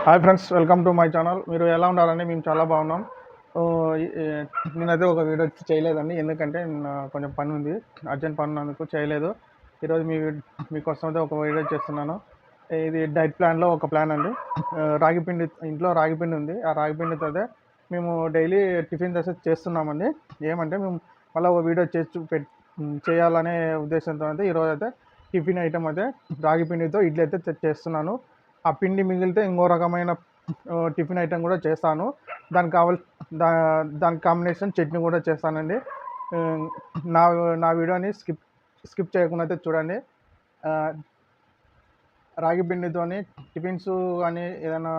Hi friends, welcome to my channel. మీరు ఎలా ఉన్నారండి? మేము చాలా బాగున్నాం. నేనైతే ఒక వీడియో చేయలేదండి, ఎందుకంటే కొంచెం పని ఉంది, అర్జెంట్ పని ఉన్నందుకు చేయలేదు. ఈరోజు మీకోసం అయితే ఒక వీడియో చేస్తున్నాను. ఇది డైట్ ప్లాన్లో ఒక ప్లాన్ అండి. రాగి పిండి, ఇంట్లో రాగి పిండి ఉంది. ఆ రాగి పిండితో అయితే మేము డైలీ టిఫిన్ అయితే చేస్తున్నామండి. ఏమంటే మేము మళ్ళీ ఒక వీడియో చేయాలనే ఉద్దేశంతో అయితే ఈరోజు అయితే టిఫిన్ ఐటమ్ అయితే రాగి పిండితో ఇడ్లీ అయితే చేస్తున్నాను. ఆ పిండి మిగిలితే ఇంకో రకమైన టిఫిన్ ఐటెం కూడా చేస్తాను. దానికి దానికి కాంబినేషన్ చట్నీ కూడా చేస్తానండి. నా నా వీడియోని స్కిప్ చేయకుండా అయితే చూడండి. రాగి పిండితోని టిఫిన్స్ కానీ ఏదైనా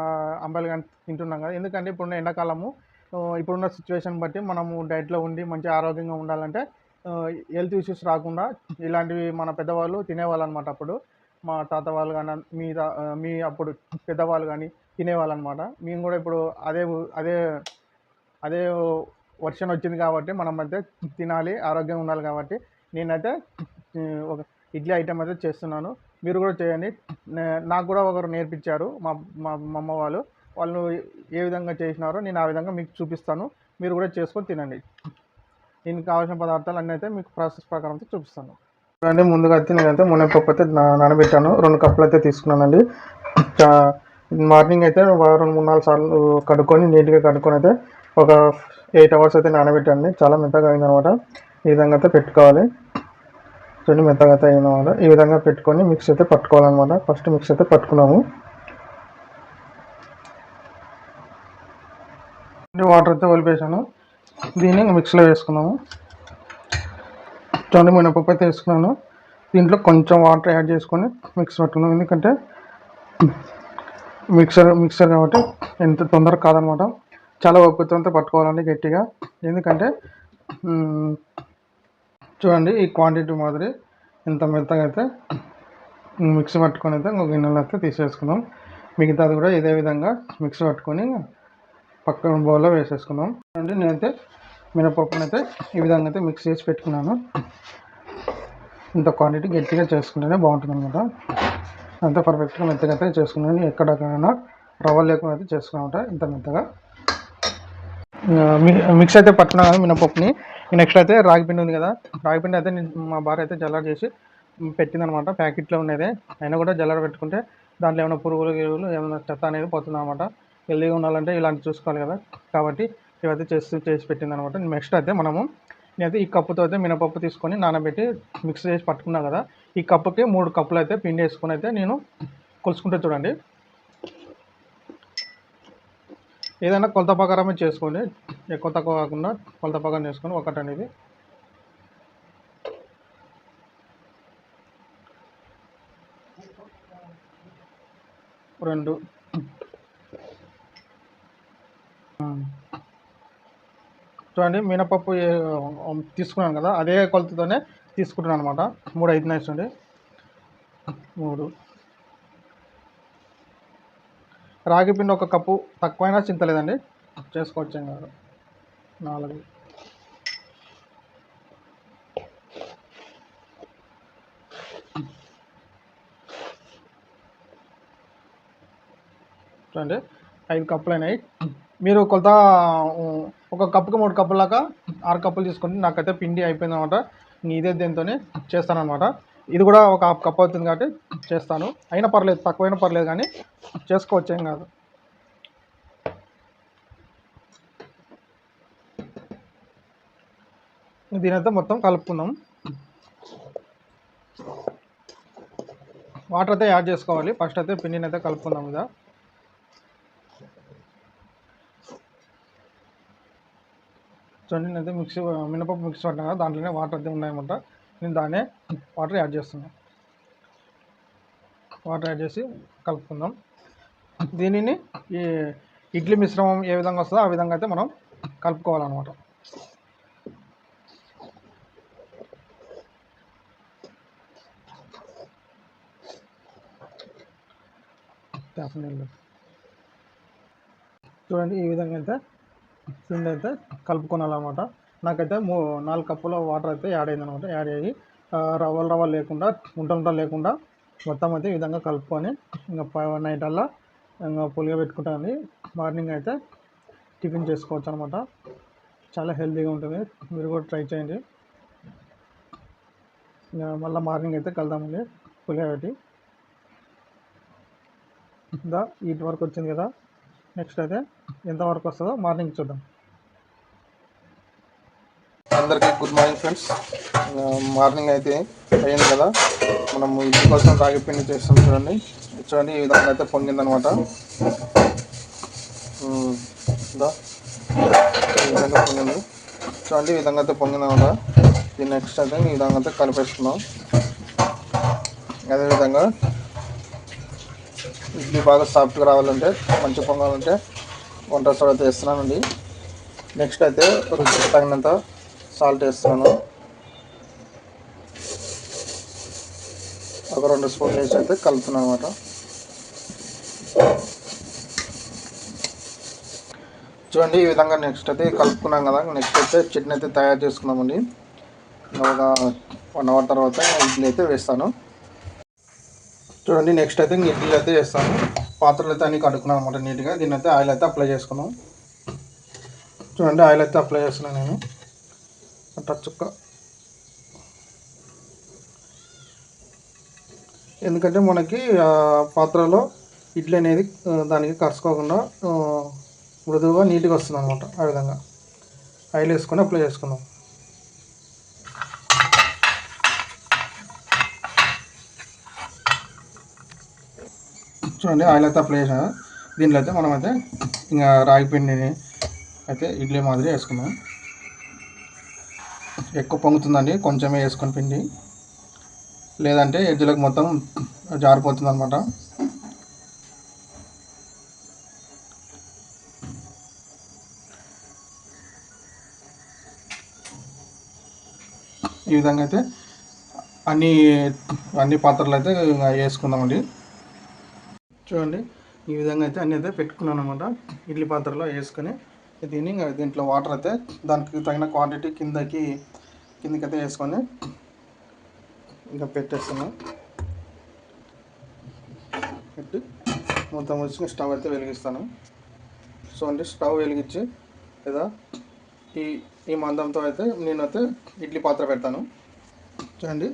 అంబలి కానీ తింటున్నాం కదా, ఎందుకంటే ఇప్పుడున్న ఎండాకాలము, ఇప్పుడున్న సిచ్యువేషన్ బట్టి మనము డైట్లో ఉండి మంచి ఆరోగ్యంగా ఉండాలంటే హెల్త్ ఇష్యూస్ రాకుండా ఇలాంటివి మన పెద్దవాళ్ళు తినేవాళ్ళు అనమాట. అప్పుడు మా తాత వాళ్ళు కానీ మీ అప్పుడు పెద్దవాళ్ళు కానీ తినేవాళ్ళు అనమాట. మేము కూడా ఇప్పుడు అదే అదే అదే వర్షన్ వచ్చింది కాబట్టి మనం అయితే తినాలి, ఆరోగ్యంగా ఉండాలి కాబట్టి నేనైతే ఒక ఇడ్లీ ఐటెం అయితే చేస్తున్నాను. మీరు కూడా చేయండి. నాకు కూడా ఒకరు నేర్పించారు, మా మా అమ్మ వాళ్ళు ఏ విధంగా చేసినారో నేను ఆ విధంగా మీకు చూపిస్తాను. మీరు కూడా చేసుకొని తినండి. దీనికి కావాల్సిన పదార్థాలు అన్నీ అయితే మీకు ప్రాసెస్ ప్రకారం అయితే చూపిస్తాను. అంటే ముందుగా అయితే నేనైతే మునగపప్పు అయితే నానబెట్టాను. 2 కప్పులు అయితే తీసుకున్నానండి. మార్నింగ్ అయితే 2-3-4 సార్లు కడుక్కొని నీట్గా కడుక్కొని అయితే ఒక 8 అవర్స్ అయితే నానబెట్టాను. చాలా మెత్తగా అయిందనమాట. ఈ విధంగా అయితే పెట్టుకోవాలి. చూడండి, మెత్తగా అయితే అయినమాట. ఈ విధంగా పెట్టుకొని మిక్స్ అయితే పట్టుకోవాలన్నమాట. ఫస్ట్ మిక్స్ అయితే పట్టుకున్నాము. వాటర్ అయితే వదిలిపేసాను. దీన్ని మిక్స్లో వేసుకున్నాము. చూడండి, మినపప్పు అయితే వేసుకున్నాను. దీంట్లో కొంచెం వాటర్ యాడ్ చేసుకొని మిక్స్ పట్టుకున్నాం, ఎందుకంటే మిక్సర్ కాబట్టి ఎంత తొందరగా కాదనమాట. చాలా ఓపికతో పట్టుకోవాలండి గట్టిగా, ఎందుకంటే చూడండి ఈ క్వాంటిటీ మాదిరి ఇంత మెత్తగా అయితే మిక్సీ పట్టుకొని అయితే ఇంకొక గిన్నెలో అయితే తీసేసుకున్నాం. మిగతాది కూడా ఇదే విధంగా మిక్సీ పట్టుకొని పక్కన బౌల్లో వేసేసుకున్నాం. అంటే నేనైతే మినపప్పునైతే అయితే ఈ విధంగా అయితే మిక్స్ చేసి పెట్టుకున్నాను. ఇంత క్వాంటిటీ గట్టిగా చేసుకుంటేనే బాగుంటుంది అనమాట. అంతా పర్ఫెక్ట్గా మెత్తగా అయితే చేసుకున్నాను. ఎక్కడైనా రవ్వ లేకుండా అయితే చేసుకున్నామంట ఇంత మెత్తగా. మిక్స్ అయితే పట్టుకున్నాను కదా మినపప్పుని. నెక్స్ట్ అయితే రాగిపిండి ఉంది కదా, రాగిపిండి అయితే మా భార్య అయితే జల్లర చేసి పెట్టిందనమాట. ప్యాకెట్లో ఉండేదే అయినా కూడా జల్లర పెట్టుకుంటే దాంట్లో ఏమైనా పురుగులు ఏమైనా చెత్త అనేది పోతుంది అనమాట. హెల్దీగా ఉండాలంటే ఇలాంటి చూసుకోవాలి కదా, కాబట్టి ఇవైతే చేసి పెట్టిందనమాట. నెక్స్ట్ అయితే నేనైతే ఈ కప్పుతో అయితే మినపప్పు తీసుకొని నానబెట్టి మిక్స్ చేసి పట్టుకున్నా కదా, ఈ కప్పుకి 3 కప్పులు అయితే పిండి వేసుకొని అయితే నేను కొలుసుకుంటే చూడండి. ఏదైనా కొలత ప్రకారమే చేసుకోండి, ఎక్కువ తక్కువ కాకుండా కొలత ప్రకారం చేసుకొని 1 అనేది 2 చూడండి. మినపప్పు తీసుకున్నాను కదా, అదే కొలతతోనే తీసుకుంటున్నాను అనమాట. 3 అవుతున్నాయి చూడండి. 3 రాగి పిండి 1 కప్పు తక్కువైనా చింతలేదండి, చేసుకోవచ్చు కాదు. 4 చూడండి, 5 కప్పులు అయినాయి. మీరు కొలత 1 కప్పుకి 3 కప్పులాగా 6 కప్పులు తీసుకుంటే నాకైతే పిండి అయిపోయింది అనమాట. ఇదే దీంతోనే చేస్తానమాట. ఇది కూడా ఒక 1/2 కప్ అవుతుంది కాబట్టి చేస్తాను. అయినా పర్లేదు, తక్కువైనా పర్లేదు, కానీ చేసుకోవచ్చు ఏం కాదు. దీనైతే మొత్తం కలుపుకుందాం. వాటర్ అయితే యాడ్ చేసుకోవాలి. ఫస్ట్ అయితే పిండిని అయితే కలుపుకుందాం. ఇదా చూడండి, నేనైతే మినపప్పు మిక్సీ పట్టినా కదా, దాంట్లోనే వాటర్ అయితే ఉన్నాయన్నమాట. నేను దాన్నే వాటర్ యాడ్ చేస్తున్నాను. వాటర్ యాడ్ చేసి కలుపుకుందాం. దీనిని ఈ ఇడ్లీ మిశ్రమం ఏ విధంగా వస్తుందో ఆ విధంగా అయితే మనం కలుపుకోవాలన్నమాట. చూడండి, ఈ విధంగా అయితే పిండి అయితే కలుపుకోవాలన్నమాట. నాకైతే 4 కప్పుల వాటర్ అయితే యాడ్ అయిందనమాట. యాడ్ అయ్యి రవ్వలు లేకుండా, ఉంటలు లేకుండా మొత్తం అయితే ఈ విధంగా కలుపుకొని ఇంకా నైట్ అలా ఇంకా పులిగా పెట్టుకుంటాను. మార్నింగ్ అయితే టిఫిన్ చేసుకోవచ్చు అనమాట. చాలా హెల్తీగా ఉంటుంది, మీరు కూడా ట్రై చేయండి. ఇంకా మళ్ళీ మార్నింగ్ అయితే కలుద్దామండి పులిగా పెట్టి. వీటి వరకు వచ్చింది కదా, నెక్స్ట్ అయితే ఎంతవరకు వస్తుందో మార్నింగ్ చూద్దాం. అందరికీ గుడ్ మార్నింగ్ ఫ్రెండ్స్. మార్నింగ్ అయితే అయ్యింది కదా, మనము ఇంటి కోసం రాగి పిండి చేస్తాం. చూడండి ఈ విధంగా అయితే పొంగిందనమాట. ఈ విధంగా పొంగింది చూడండి, ఈ విధంగా అయితే పొంగిందనమాట. ఈ నెక్స్ట్ అయితే ఈ విధంగా అయితే కలిపేసుకున్నాం. అదేవిధంగా ఇడ్లీ బాగా సాఫ్ట్గా రావాలంటే, మంచి పొంగాలంటే వంట సోడా అయితే వేస్తున్నానండి. నెక్స్ట్ అయితే రుచికి తగినంత సాల్ట్ వేస్తున్నాను. ఒక 2 స్పూన్లు వేసి అయితే కలుపుతున్నాను అనమాట. చూడండి ఈ విధంగా నెక్స్ట్ అయితే కలుపుకున్నాం కదా. నెక్స్ట్ అయితే చట్నీ అయితే తయారు చేసుకున్నామండి. ఒక 1 అవర్ తర్వాత ఇడ్లీ అయితే వేస్తాను. చూడండి నెక్స్ట్ అయితే ఇడ్లీ అయితే వేస్తాను. పాత్రలు అయితే అన్ని కడుక్కున్నాను అనమాట నీట్గా. దీన్ని అయితే ఆయిల్ అయితే అప్లై చేసుకున్నాం. చూడండి ఆయిల్ అయితే అప్లై చేస్తున్నాను నేను చుక్క, ఎందుకంటే మనకి పాత్రలో ఇడ్లీ అనేది దానికి కరుచుకోకుండా మృదువుగా నీట్గా వస్తుంది అనమాట. ఆ విధంగా ఆయిల్ వేసుకొని అప్లై చేసుకుందాం. చూడండి ఆయిల్ అయితే అప్లై చేసాను. దీంట్లో అయితే మనమైతే ఇంకా రాగి పిండిని అయితే ఇడ్లీ మాదిరి వేసుకుందాం. ఎక్కువ పొంగుతుందండి, కొంచెమే వేసుకొని పిండి, లేదంటే ఎడ్జ్లకు మొత్తం జారిపోతుంది అనమాట. ఈ విధంగా అయితే అన్ని పాత్రలు అయితే వేసుకుందామండి. చూడండి ఈ విధంగా అయితే అన్నీ అయితే పెట్టుకున్నాను అనమాట. ఇడ్లీ పాత్రలో వేసుకొని దీన్ని దీంట్లో వాటర్ అయితే దానికి తగిన క్వాంటిటీ కిందకైతే వేసుకొని ఇంకా పెట్టేస్తున్నాను. పెట్టి మొత్తం వచ్చి స్టవ్ అయితే వెలిగిస్తాను. సో అంటే స్టవ్ వెలిగించి లేదా ఈ మందంతో అయితే నేనైతే ఇడ్లీ పాత్ర పెడతాను. చూడండి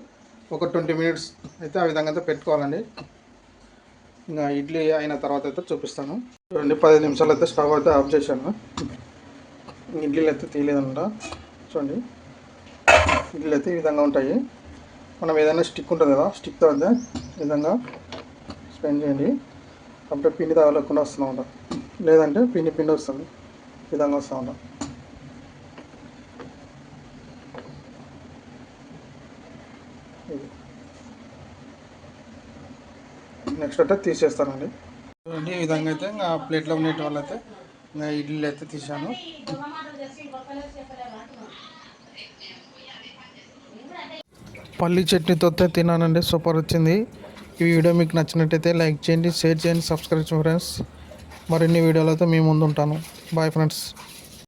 ఒక 20 మినిట్స్ అయితే ఆ విధంగా అయితే పెట్టుకోవాలండి. ఇంకా ఇడ్లీ అయిన తర్వాత అయితే చూపిస్తాను. చూడండి 10 నిమిషాలు అయితే స్టవ్ అయితే ఆఫ్ చేశాను. ఇడ్లీలు అయితే తీయలేదన్నమాట. చూడండి ఇడ్లీలు అయితే ఈ విధంగా ఉంటాయి. మనం ఏదైనా స్టిక్ ఉంటుంది కదా, స్టిక్తో అయితే ఈ విధంగా స్పెండ్ చేయండి. అప్పుడే పిండి తగలకుండా వస్తుందన్నమాట. లేదంటే పిండి వస్తుంది, ఈ విధంగా వస్తుందన్నమాట. నెక్స్ట్ అయితే తీసేస్తానండి. చూడండి ఈ విధంగా అయితే ఇంకా ప్లేట్లో ఉండేటి వల్ల అయితే ఇంకా ఇడ్లీలు అయితే తీసాను. పల్లి చట్నీతో తిన్నానండి, సూపర్ వచ్చింది. ఈ వీడియో మీకు నచ్చినట్టయితే లైక్ చేయండి, షేర్ చేయండి, సబ్స్క్రైబ్ చేయండి ఫ్రెండ్స్. మరిన్ని వీడియోలతో మీ ముందు ఉంటాను. Bye friends.